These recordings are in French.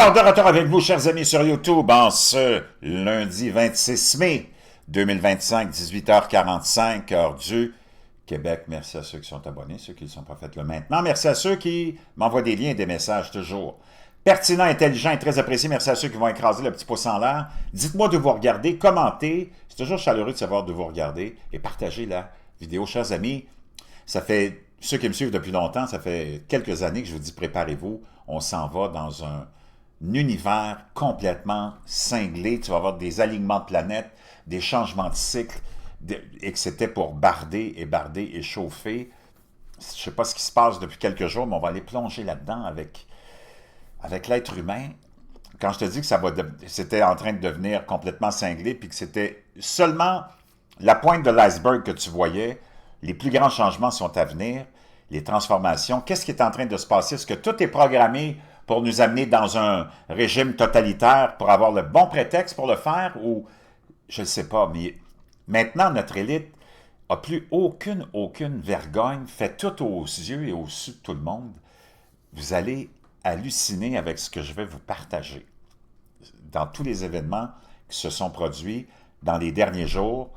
Alors, de retour avec vous, chers amis, sur YouTube, en ce lundi 26 mai 2025, 18h45, heure du Québec. Merci à ceux qui sont abonnés, ceux qui ne sont pas fait là maintenant. Merci à ceux qui m'envoient des liens et des messages toujours pertinents, intelligents et très appréciés. Merci à ceux qui vont écraser le petit pouce en l'air. Dites-moi de vous regarder, commentez. C'est toujours chaleureux de savoir de vous regarder et partagez la vidéo, chers amis. Ça fait, ceux qui me suivent depuis longtemps, ça fait quelques années que je vous dis préparez-vous. On s'en va dans un univers complètement cinglé. Tu vas avoir des alignements de planètes, des changements de cycle, et que c'était pour barder et chauffer. Je ne sais pas ce qui se passe depuis quelques jours, mais on va aller plonger là-dedans avec l'être humain. Quand je te dis que c'était en train de devenir complètement cinglé, puis que c'était seulement la pointe de l'iceberg que tu voyais, les plus grands changements sont à venir, les transformations. Qu'est-ce qui est en train de se passer? Est-ce que tout est programmé pour nous amener dans un régime totalitaire, pour avoir le bon prétexte pour le faire, ou je ne sais pas, mais maintenant, notre élite n'a plus aucune vergogne, fait tout aux yeux et au-dessus de tout le monde. Vous allez halluciner avec ce que je vais vous partager. Dans tous les événements qui se sont produits dans les derniers jours,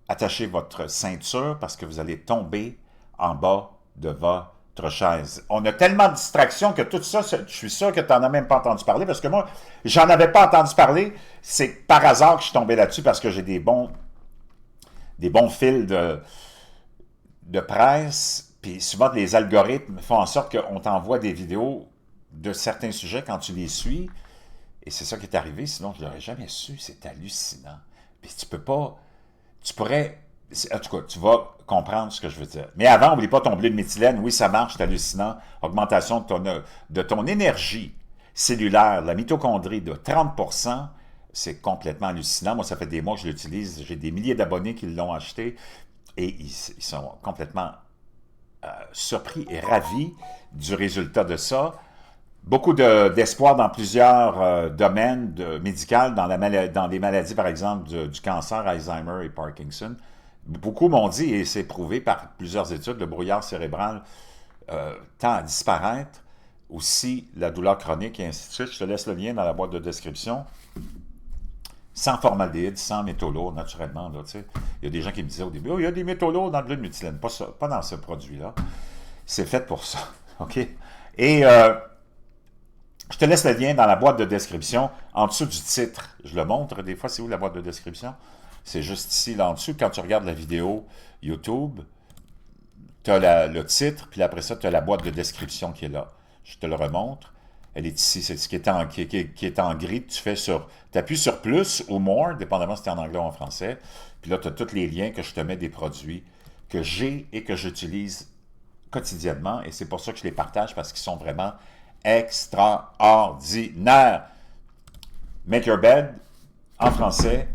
attachez votre ceinture parce que vous allez tomber en bas de votre chaise. On a tellement de distractions que tout ça, je suis sûr que tu n'en as même pas entendu parler, parce que moi, j'en avais pas entendu parler. C'est par hasard que je suis tombé là-dessus, parce que j'ai des bons fils de presse, puis souvent les algorithmes font en sorte qu'on t'envoie des vidéos de certains sujets quand tu les suis, et c'est ça qui est arrivé, sinon je ne l'aurais jamais su. C'est hallucinant. Puis tu peux pas, tu pourrais, en tout cas, tu vas comprendre ce que je veux dire. Mais avant, n'oublie pas ton blé de méthylène. Oui, ça marche, c'est hallucinant. Augmentation de ton énergie cellulaire, la mitochondrie de 30%, c'est complètement hallucinant. Moi, ça fait des mois que je l'utilise. J'ai des milliers d'abonnés qui l'ont acheté et ils sont complètement surpris et ravis du résultat de ça. Beaucoup d'espoir dans plusieurs domaines médicaux, dans les maladies, par exemple, du cancer, Alzheimer et Parkinson. Beaucoup m'ont dit, et c'est prouvé par plusieurs études, le brouillard cérébral tend à disparaître. Aussi, la douleur chronique et ainsi de suite. Je te laisse le lien dans la boîte de description. Sans formaldéhyde, sans métaux lourds, naturellement. Là, il y a des gens qui me disaient au début, oh, il y a des métaux lourds dans le blé de méthylène. Pas dans ce produit-là. C'est fait pour ça. OK? Et je te laisse le lien dans la boîte de description, en dessous du titre. Je le montre des fois, c'est où la boîte de description? C'est juste ici, là en dessous. Quand tu regardes la vidéo YouTube, tu as le titre, puis après ça, tu as la boîte de description qui est là. Je te le remontre. Elle est ici, c'est ce qui est en gris. Tu appuies sur plus ou more, dépendamment si tu es en anglais ou en français. Puis là, tu as tous les liens que je te mets des produits que j'ai et que j'utilise quotidiennement. Et c'est pour ça que je les partage, parce qu'ils sont vraiment extraordinaire. Make Your Bed, en français,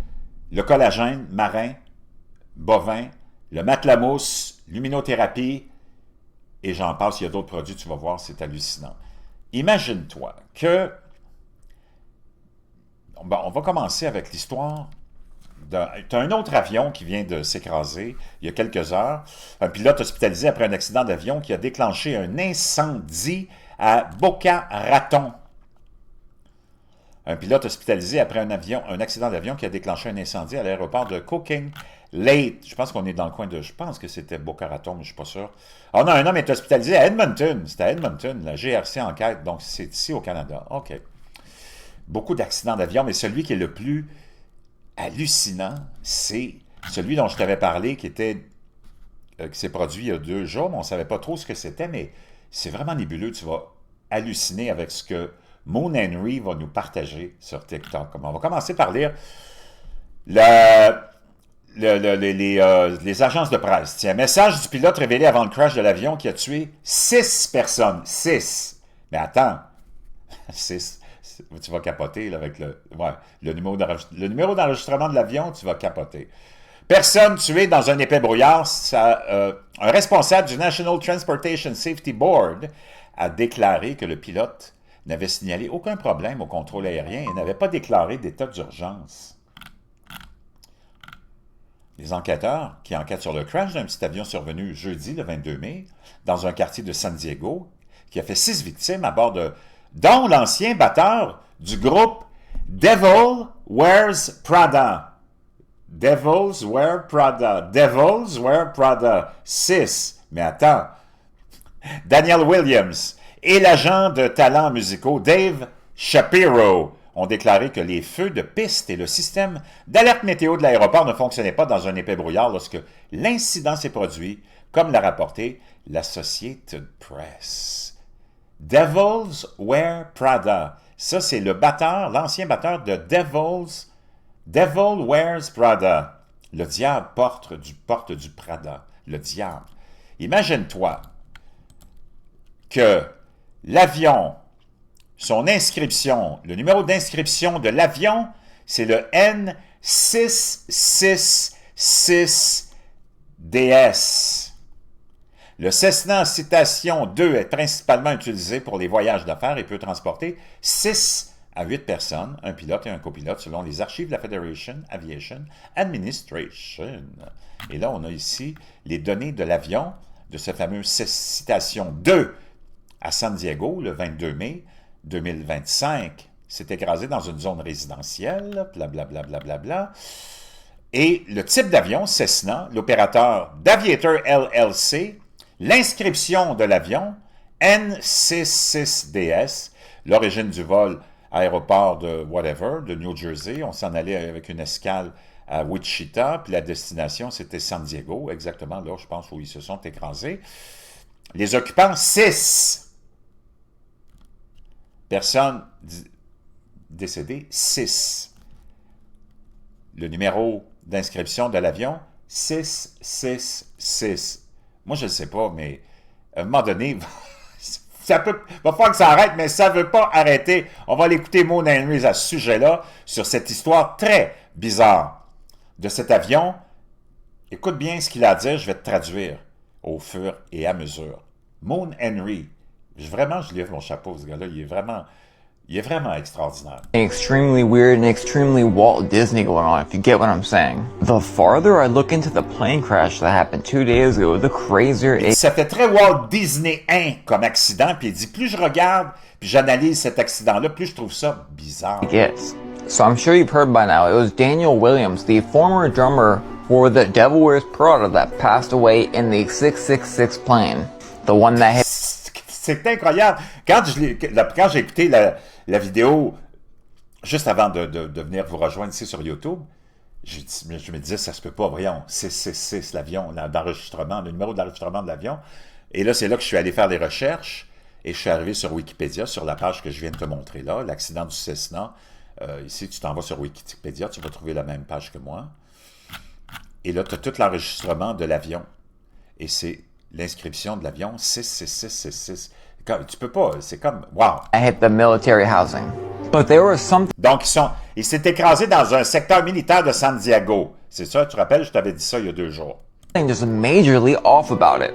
le collagène marin, bovin, le matelas mousse, luminothérapie, et j'en passe, il y a d'autres produits, tu vas voir, c'est hallucinant. Imagine-toi que, bon, on va commencer avec l'histoire. Tu as un autre avion qui vient de s'écraser il y a quelques heures. Un pilote hospitalisé après un accident d'avion qui a déclenché un incendie à Boca Raton. Un pilote hospitalisé après un accident d'avion qui a déclenché un incendie à l'aéroport de Cooking Lake. Je pense qu'on est dans le coin de... Je pense que c'était Boca Raton, mais je ne suis pas sûr. Ah non, un homme est hospitalisé à Edmonton. C'était à Edmonton, la GRC enquête. Donc, c'est ici au Canada. OK. Beaucoup d'accidents d'avion, mais celui qui est le plus hallucinant, c'est celui dont je t'avais parlé, qui s'est produit il y a 2 jours, mais on ne savait pas trop ce que c'était, mais c'est vraiment nébuleux. Tu vas halluciner avec ce que Moon Henry va nous partager sur TikTok. On va commencer par lire les agences de presse. Tiens, message du pilote révélé avant le crash de l'avion qui a tué 6 personnes. 6. Mais attends. 6. Tu vas capoter là, avec le numéro d'enregistrement de l'avion, tu vas capoter. Personne tuée dans un épais brouillard. Un responsable du National Transportation Safety Board a déclaré que le pilote n'avait signalé aucun problème au contrôle aérien et n'avait pas déclaré d'état d'urgence. Les enquêteurs qui enquêtent sur le crash d'un petit avion survenu jeudi, le 22 mai, dans un quartier de San Diego, qui a fait 6 victimes à bord dont l'ancien batteur du groupe Devil Wears Prada. Devils Wear Prada. Devils Wear Prada. 6. Mais attends. Daniel Williams et l'agent de talents musicaux Dave Shapiro ont déclaré que les feux de piste et le système d'alerte météo de l'aéroport ne fonctionnaient pas dans un épais brouillard lorsque l'incident s'est produit, comme l'a rapporté l'Associated Press. Devils Wear Prada. Ça, c'est le batteur, l'ancien batteur de Devil Wears Prada. Le diable porte du Prada. Le diable. Imagine-toi que l'avion, son inscription, le numéro d'inscription de l'avion, c'est le N666DS. Le Cessna Citation 2 est principalement utilisé pour les voyages d'affaires et peut transporter 6 à 8 personnes, un pilote et un copilote, selon les archives de la Federation Aviation Administration. Et là, on a ici les données de l'avion, de ce fameux Citation 2 à San Diego, le 22 mai 2025. C'est écrasé dans une zone résidentielle, blablabla. Et le type d'avion, Cessna, l'opérateur d'Aviator LLC, l'inscription de l'avion, N66DS, l'origine du vol, aéroport de whatever, de New Jersey. On s'en allait avec une escale à Wichita, puis la destination, c'était San Diego, exactement là, je pense, où ils se sont écrasés. Les occupants, 6. Personnes décédées, 6. Le numéro d'inscription de l'avion, 666. Moi, je ne sais pas, mais à un moment donné, va falloir que ça arrête, mais ça ne veut pas arrêter. On va aller écouter Moon Henry à ce sujet-là, sur cette histoire très bizarre de cet avion. Écoute bien ce qu'il a à dire, je vais te traduire au fur et à mesure. Moon Henry, vraiment, je lève mon chapeau, ce gars-là, il est vraiment extraordinaire. Extremely weird and extremely Walt Disney going on, if you get what I'm saying. The farther I look into the plane crash that happened 2 days ago, the crazier it Ça fait très Walt Disney 1 comme accident, puis il dit, plus je regarde, puis j'analyse cet accident-là, plus je trouve ça bizarre. gets. So I'm sure you've heard by now, it was Daniel Williams, the former drummer for the Devil Wears Prada, that passed away in the 666 plane. The one that hit... C'est incroyable. Quand j'ai écouté la vidéo, juste avant de venir vous rejoindre ici sur YouTube, je me disais, ça se peut pas, voyons, 666, l'avion, d'enregistrement, le numéro d'enregistrement de l'avion. Et là, c'est là que je suis allé faire des recherches, et je suis arrivé sur Wikipédia, sur la page que je viens de te montrer là, l'accident du Cessna. Ici, tu t'en vas sur Wikipédia, tu vas trouver la même page que moi. Et là, tu as tout l'enregistrement de l'avion. Et c'est l'inscription de l'avion 66666. Tu peux pas, c'est comme, wow! hit the military housing. But there was something Donc, il s'est écrasé dans un secteur militaire de San Diego. C'est ça, tu te rappelles, je t'avais dit ça il y a 2 jours. just majorly off about it.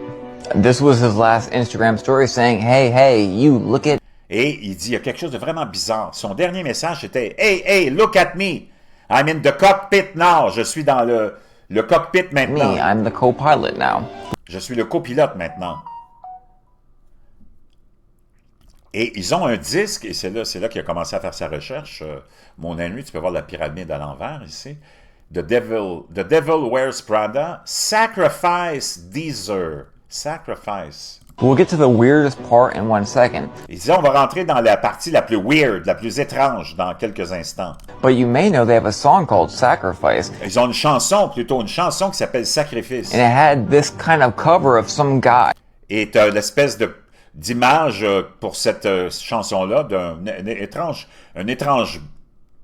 This was his last Instagram story saying, hey, you look at Et il dit, il y a quelque chose de vraiment bizarre. Son dernier message était, hey, look at me! I'm in the cockpit now! Je suis dans le cockpit maintenant. me, I'm the co-pilot now. Je suis le copilote maintenant. Et ils ont un disque, et c'est là qu'il a commencé à faire sa recherche. Mon ami, tu peux voir la pyramide à l'envers ici. The Devil Wears Prada, Sacrifice Deezer. Sacrifice. We'll get to the weirdest part in 1 second. Il dit, on va rentrer dans la partie la plus weird, la plus étrange dans quelques instants. But you may know they have a song called Sacrifice, Ils ont une chanson qui s'appelle Sacrifice. and it had this kind of cover of some guy. Et tu as l'espèce d'image pour cette chanson-là d'un étrange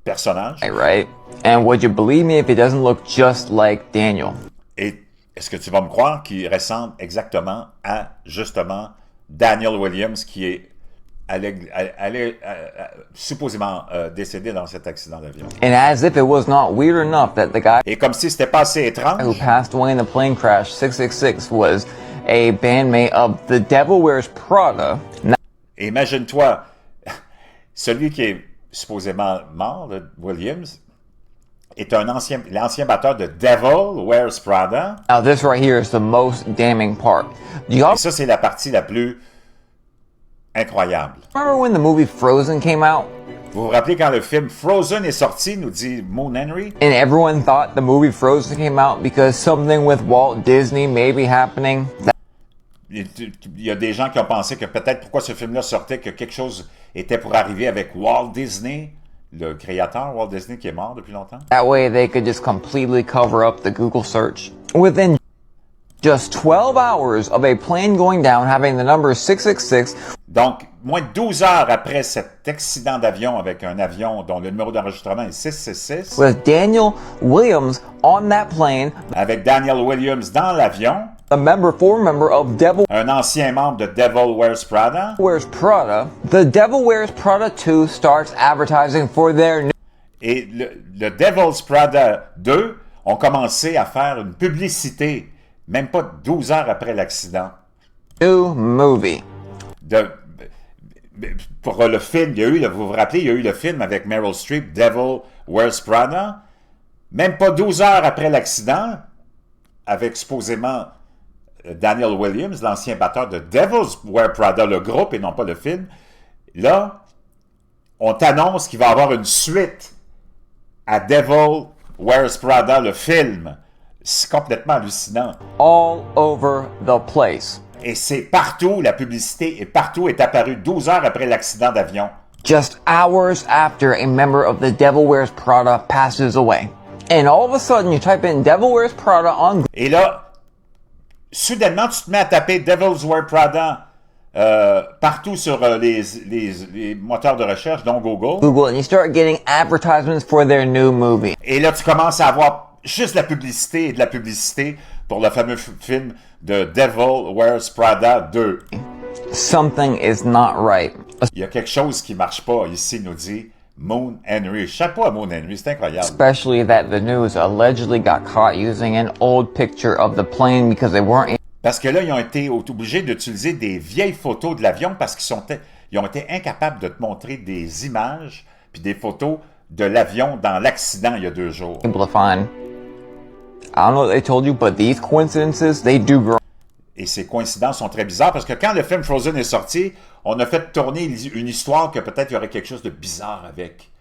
personnage. Right? And would you believe me if it doesn't look just like Daniel? Et est-ce que tu vas me croire qu'il ressemble exactement à, justement, Daniel Williams, qui est supposément décédé dans cet accident d'avion. And as if it was not weird enough that the guy Et comme si c'était pas assez who étrange, passed away in the plane crash 666 was a bandmate of The Devil Wears Prada. imagine-toi, celui qui est supposément mort, Williams, est l'ancien batteur de Devil Wears Prada. Now this right here is the most damning part. Do y'all Et ça, c'est la partie la plus Incroyable. Remember when the movie Frozen came out? Vous vous rappelez quand le film Frozen est sorti, nous dit Moon Henry? And everyone thought the movie Frozen came out because something with Walt Disney may be happening. Il y a des gens qui ont pensé que peut-être pourquoi ce film-là sortait, que quelque chose était pour arriver avec Walt Disney, le créateur Walt Disney qui est mort depuis longtemps. That way they could just completely cover up the Google search. Within just 12 hours of a plane going down having the number 666. Donc, moins de 12 heures après cet accident d'avion avec un avion dont le numéro d'enregistrement est 666, With Daniel Williams on that plane, avec Daniel Williams dans l'avion, former member of Devil un ancien membre de Devil Wears Prada, Wears Prada, the Devil Wears Prada 2 starts advertising for their et le Devil's Prada 2 ont commencé à faire une publicité, même pas 12 heures après l'accident. new movie. Pour le film, vous vous rappelez, il y a eu le film avec Meryl Streep, Devil Wears Prada. Même pas 12 heures après l'accident, avec supposément Daniel Williams, l'ancien batteur de Devil's Wears Prada, le groupe et non pas le film. Là, on t'annonce qu'il va y avoir une suite à Devil Wears Prada, le film. C'est complètement hallucinant. All over the place. Et c'est partout, la publicité est partout, est apparue 12 heures après l'accident d'avion. Just hours after a member of the Devil Wears Prada passes away. And all of a sudden you type in Devil Wears Prada on Et là, soudainement, tu te mets à taper Devil's Wear Prada partout sur les moteurs de recherche, dont Google. Google and you start getting advertisements for their new movie. Et là, tu commences à avoir juste la publicité et de la publicité pour le fameux film de Devil Wears Prada 2. Something is not right. Il y a quelque chose qui marche pas, ici, nous dit Moon Henry. Chapeau à Moon Henry, c'est incroyable. Especially that the news allegedly got caught using an old picture of the plane because they weren't Parce que là, ils ont été obligés d'utiliser des vieilles photos de l'avion parce qu'ils ont été incapables de te montrer des images puis des photos de l'avion dans l'accident il y a 2 jours. able to find. I don't know what they told you, but these coincidences, they do grow. Et ces coïncidences sont très bizarres parce que quand le film Frozen est sorti, on a fait tourner une histoire que peut-être il y aurait quelque chose de bizarre avec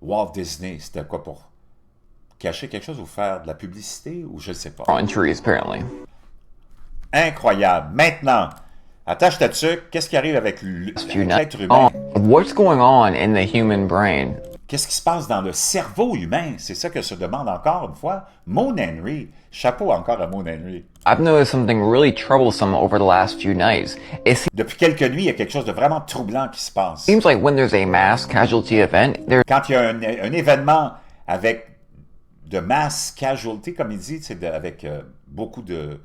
Walt Disney. C'était quoi, pour cacher quelque chose ou faire de la publicité ou je ne sais pas. On trees, apparently. Incroyable. Maintenant, attache ta tuque, qu'est-ce qui arrive avec l'être humain? What's going on in the human brain? Qu'est-ce qui se passe dans le cerveau humain? C'est ça que se demande encore une fois Moon Henry. Chapeau encore à Moon Henry. I've noticed something really troublesome over the last few nights. It Depuis quelques nuits, il y a quelque chose de vraiment troublant qui se passe. seems like when there's a mass casualty event, there's Quand il y a un événement avec de mass casualty, comme il dit, avec beaucoup de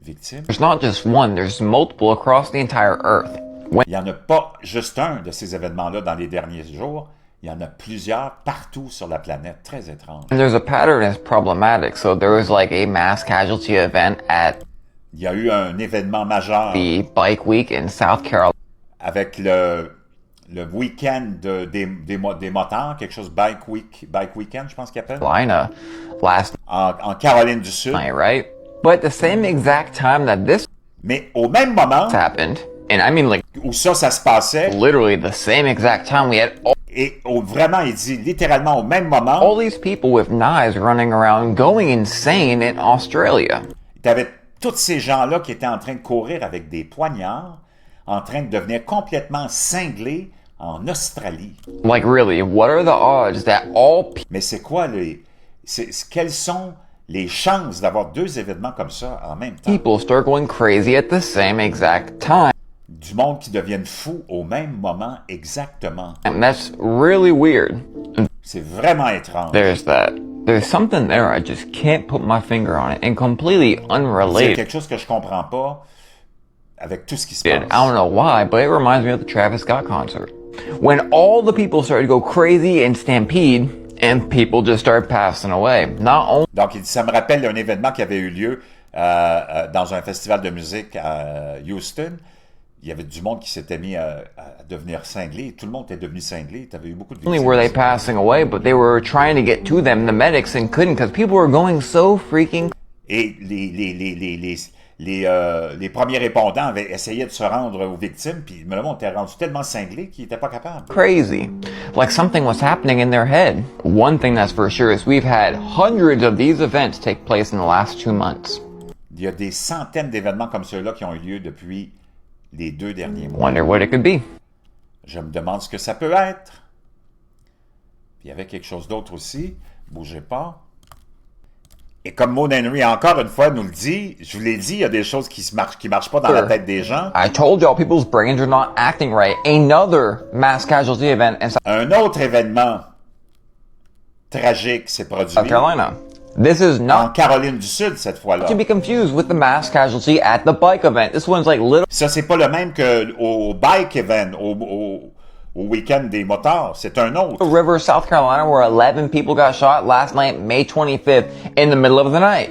victimes, not just one, there's multiple across the entire Earth. il n'y en a pas juste un de ces événements-là dans les derniers jours. Il y en a plusieurs partout sur la planète. Très étrange. And there's a pattern that's problematic. So there was like a mass casualty event at Il y a eu un événement majeur the Bike Week in South Carolina. avec le week-end des motards, quelque chose Bike Weekend, je pense qu'il appelle, Last en Caroline du Sud. night, right? But at the same exact time that this Mais au même moment happened, and I mean like où ça se passait, literally the same exact time, we had et vraiment, il dit littéralement au même moment, all these people with knives running around going insane in Australia. tu avais tous ces gens-là qui étaient en train de courir avec des poignards, en train de devenir complètement cinglés en Australie. Like really, what are the odds that all Mais c'est quoi quelles sont les chances d'avoir 2 événements comme ça en même temps? people start going crazy at the same exact time? Du monde qui deviennent fous au même moment exactement. And that's really weird. C'est vraiment étrange. There's that. There's something there, I just can't put my finger on it, and completely C'est unrelated. quelque chose que je comprends pas avec tout ce qui se I passe. don't know why, but it reminds me of the Travis Scott concert. When all the people started to go crazy and stampede, and people just started passing away. Not only Donc, il dit, ça me rappelle un événement qui avait eu lieu dans un festival de musique à Houston. Il y avait du monde qui s'était mis à devenir cinglé. Tout le monde était devenu cinglé. Tu avais eu beaucoup de victimes. were they passing away, but they were trying to get to them, the medics, and couldn't because people were going so freaking. Et les premiers répondants avaient essayé de se rendre aux victimes, puis le monde était rendu tellement cinglé qu'ils n'étaient pas capables. Crazy. Like something was happening in their head. One thing that's for sure is we've had hundreds of these events take place in the last 2 months. Il y a des centaines d'événements comme ceux-là qui ont eu lieu depuis les 2 derniers mois. Wonder what it could be. Je me demande ce que ça peut être. Puis il y avait quelque chose d'autre aussi. Bougez pas. Et comme Maud Henry, encore une fois, nous le dit, je vous l'ai dit, il y a des choses qui marchent pas dans la tête des gens. I told y'all people's brains are not acting right. Another mass casualty event in Un autre événement tragique s'est produit South Carolina. This is en not Caroline du Sud cette fois-là. to be confused with the mass casualty at the bike event. This one's like little Ça, c'est pas le même qu'au bike event, au week-end des motards. C'est un autre. River, South Carolina, where 11 people got shot last night, May 25th, in the middle of the night.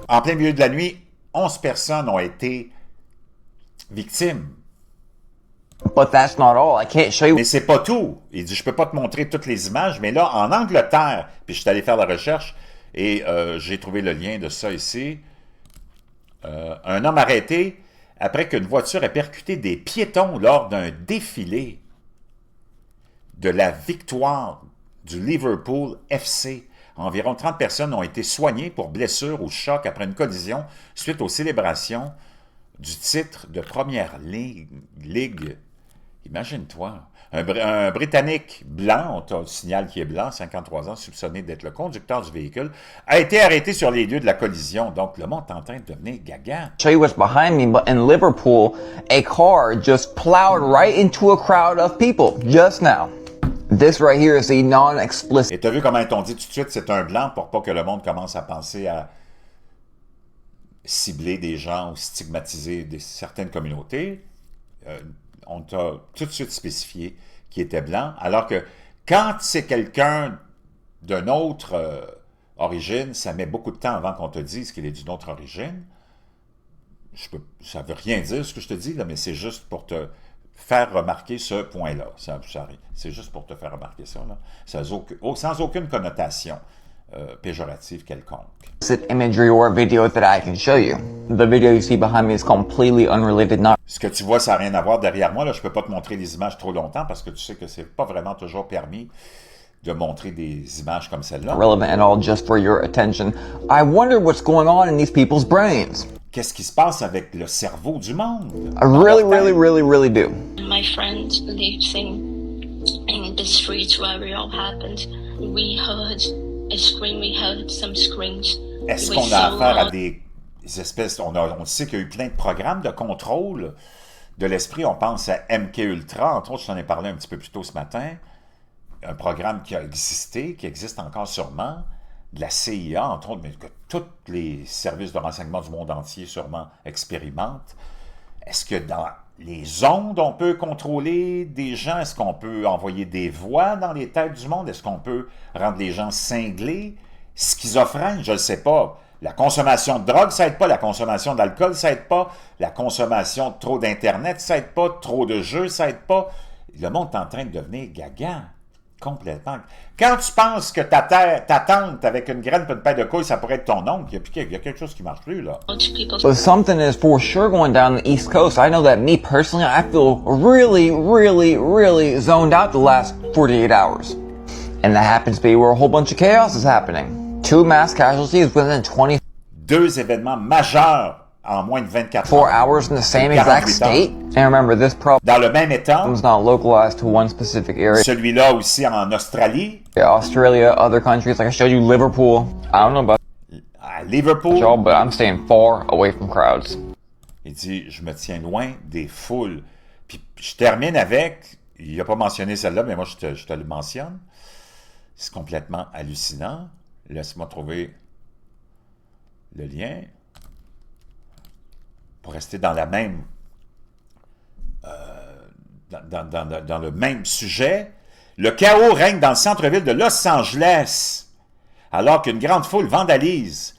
En plein milieu de la nuit, 11 personnes ont été victimes. But that's not all. I can't show you Mais c'est pas tout. Il dit, je peux pas te montrer toutes les images, mais là, en Angleterre, puis je suis allé faire la recherche, et j'ai trouvé le lien de ça ici. Un homme arrêté après qu'une voiture ait percuté des piétons lors d'un défilé de la victoire du Liverpool FC. Environ 30 personnes ont été soignées pour blessures ou choc après une collision suite aux célébrations du titre de première ligue. Imagine-toi. Un Britannique blanc, on te signale qu'il est blanc, 53 ans, soupçonné d'être le conducteur du véhicule, a été arrêté sur les lieux de la collision. Donc, le monde est en train de devenir gaga. show you what's behind me, but in Liverpool, a car just plowed right into a crowd of people just now. This right here is the non-explicit Et tu as vu comment ils t'ont dit tout de suite, c'est un blanc pour pas que le monde commence à penser à cibler des gens ou stigmatiser certaines communautés. On t'a tout de suite spécifié qu'il était blanc, alors que quand c'est quelqu'un d'une autre origine, ça met beaucoup de temps avant qu'on te dise qu'il est d'une autre origine. Ça ne veut rien dire ce que je te dis, là, mais c'est juste pour te faire remarquer ce point-là. C'est juste pour te faire remarquer ça, là. Sans aucune connotation péjorative quelconque. imagery or video that I can show you. The video you see behind me is completely unrelated, not Ce que tu vois, ça n'a rien à voir derrière moi. Là, je ne peux pas te montrer les images trop longtemps parce que tu sais que c'est pas vraiment toujours permis de montrer des images comme celle-là. relevant at all, just for your attention. I wonder what's going on in these people's brains. Qu'est-ce qui se passe avec le cerveau du monde? I really do. My friend lives in the street where it all happened. We heard a scream, we heard some screams. Est-ce It qu'on was a so affaire à loud. des espèces... On sait qu'il y a eu plein de programmes de contrôle de l'esprit. On pense à MK Ultra, entre autres, je t'en ai parlé un petit peu plus tôt ce matin. Un programme qui a existé, qui existe encore sûrement, de la CIA, entre autres, mais que tous les services de renseignement du monde entier sûrement expérimentent. Est-ce que dans les ondes, on peut contrôler des gens? Est-ce qu'on peut envoyer des voix dans les têtes du monde? Est-ce qu'on peut rendre les gens cinglés, schizophrènes? Je ne le sais pas. La consommation de drogue, ça aide pas. La consommation d'alcool, ça aide pas. La consommation de trop d'Internet, ça aide pas. Trop de jeux, ça aide pas. Le monde est en train de devenir gaga. Complètement. Quand tu penses que ta tante avec une graine et une paire de couilles, ça pourrait être ton oncle, il y a quelque chose qui marche plus, là. But something is for sure going down the East Coast. I know that me personally, I feel really zoned out the last 48 hours. And that happens to be where a whole bunch of chaos is happening. 2 mass casualties within 24 2 événements majeurs en moins de 24 hours in the same exact 48 state. And remember, this problem Dans le même État, is not localized to one specific area. celui-là aussi en Australie, Australia, other countries, like I showed you, Liverpool. I don't know about à Liverpool. y'all, but I'm staying far away from crowds. Il dit, je me tiens loin des foules. Puis je termine avec, il n'a pas mentionné celle-là, mais moi je te le mentionne. C'est complètement hallucinant. Laisse-moi trouver le lien. Pour rester dans la même... dans le même sujet. Le chaos règne dans le centre-ville de Los Angeles, alors qu'une grande foule vandalise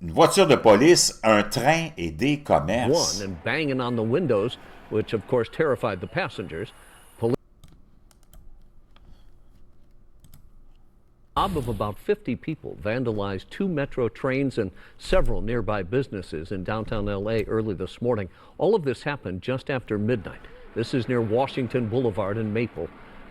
une voiture de police, un train et des commerces. And banging on the windows, which of course terrified the passengers. mob of about 50 people vandalized 2 metro trains and several nearby businesses in downtown LA early this morning. All of this happened just after midnight. This is near Washington Boulevard and Maple.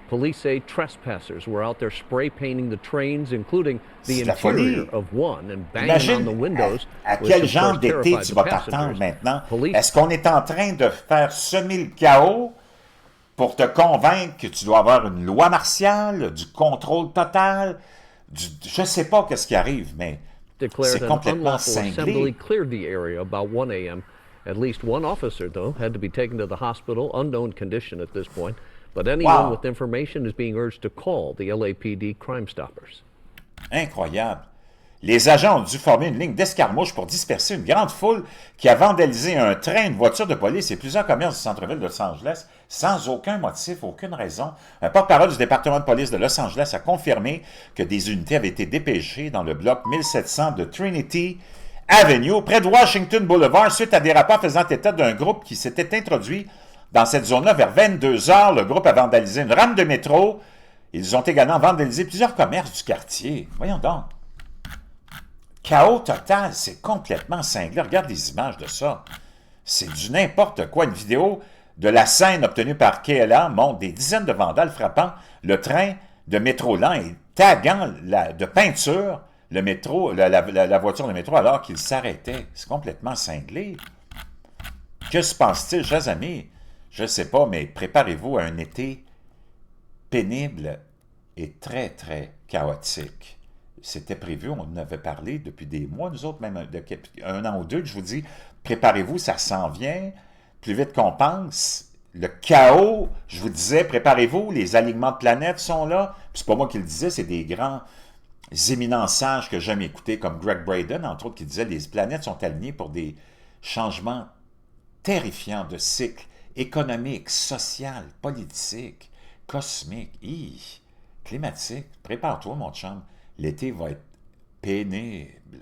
Police say trespassers were out there spray painting the trains, including the interior of one, and banging on the windows. À quel genre d'été tu vas t'attendre maintenant? Est-ce qu'on est en train de faire semer le chaos pour te convaincre que tu dois avoir une loi martiale, du contrôle total? Je ne sais pas qu'est-ce qui arrive, mais c'est complètement cinglé. Cleared the area about 1 a.m. At least one officer, though, had to be taken to the hospital, unknown condition at this point. But anyone with information is being urged to call the LAPD Crime Stoppers. Incroyable. Les agents ont dû former une ligne d'escarmouche pour disperser une grande foule qui a vandalisé un train, une voiture de police et plusieurs commerces du centre-ville de Los Angeles sans aucun motif, aucune raison. Un porte-parole du département de police de Los Angeles a confirmé que des unités avaient été dépêchées dans le bloc 1700 de Trinity Avenue, près de Washington Boulevard, suite à des rapports faisant état d'un groupe qui s'était introduit dans cette zone-là vers 22 heures. Le groupe a vandalisé une rame de métro. Ils ont également vandalisé plusieurs commerces du quartier. Voyons donc. Chaos total, c'est complètement cinglé. Regarde les images de ça. C'est du n'importe quoi. Une vidéo de la scène obtenue par KLA montre des dizaines de vandales frappant le train de métro lent et taguant de peinture le métro, la voiture de métro alors qu'il s'arrêtait. C'est complètement cinglé. Que se passe-t-il, chers amis? Je ne sais pas, mais préparez-vous à un été pénible et très, très chaotique. C'était prévu, on en avait parlé depuis des mois, nous autres, même depuis un an ou deux, je vous dis, préparez-vous, ça s'en vient, plus vite qu'on pense. Le chaos, je vous disais, préparez-vous, les alignements de planètes sont là. Puis c'est pas moi qui le disais, c'est des grands éminents sages que j'aime écouter, comme Greg Braden, entre autres, qui disait les planètes sont alignées pour des changements terrifiants de cycle économique, social, politique, cosmique, climatique. Prépare-toi, mon chum. L'été va être pénible.